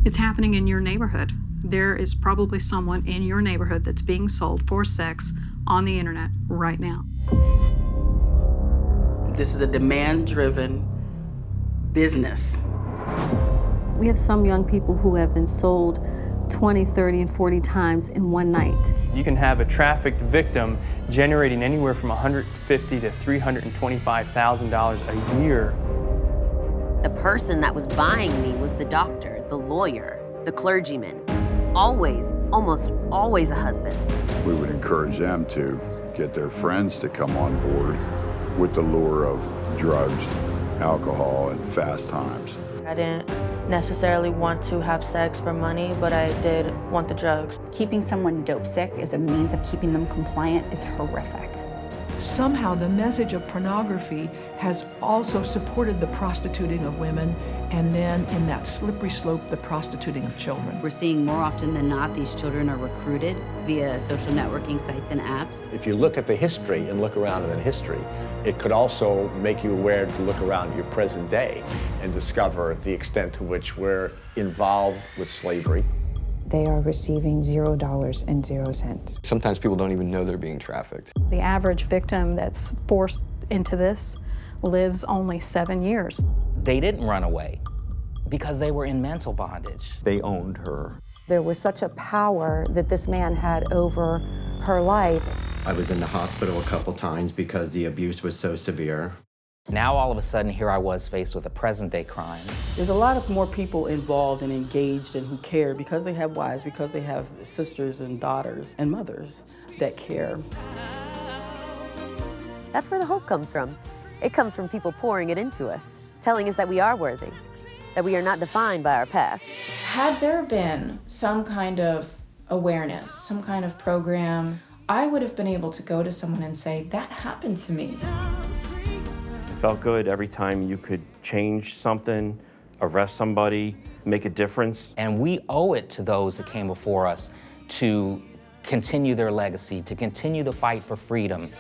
It's happening in your neighborhood. There is probably someone in your neighborhood that's being sold for sex on the internet right now. This is a demand-driven business. We have some young people who have been sold 20, 30, and 40 times in one night. You can have a trafficked victim generating anywhere from $150,000 to $325,000 a year. The person that was buying me was the doctor, the lawyer, the clergyman. Always, almost always a husband. We would encourage them to get their friends to come on board with the lure of drugs, alcohol, and fast times. I didn't necessarily want to have sex for money, but I did want the drugs. Keeping someone dope sick as a means of keeping them compliant is horrific. Somehow the message of pornography has also supported the prostituting of women, and then in that slippery slope, the prostituting of children. We're seeing more often than not these children are recruited via social networking sites and apps. If you look at the history and look around in history, it could also make you aware to look around your present day and discover the extent to which we're involved with slavery. They are receiving $0 and 0 cents. Sometimes people don't even know they're being trafficked. The average victim that's forced into this lives only 7 years. They didn't run away because they were in mental bondage. They owned her. There was such a power that this man had over her life. I was in the hospital a couple times because the abuse was so severe. Now all of a sudden here I was faced with a present-day crime. There's a lot of more people involved and engaged and who care because they have wives, because they have sisters and daughters and mothers that care. That's where the hope comes from. It comes from people pouring it into us, telling us that we are worthy, that we are not defined by our past. Had there been some kind of awareness, some kind of program, I would have been able to go to someone and say, that happened to me. It felt good every time you could change something, arrest somebody, make a difference. And we owe it to those that came before us to continue their legacy, to continue the fight for freedom.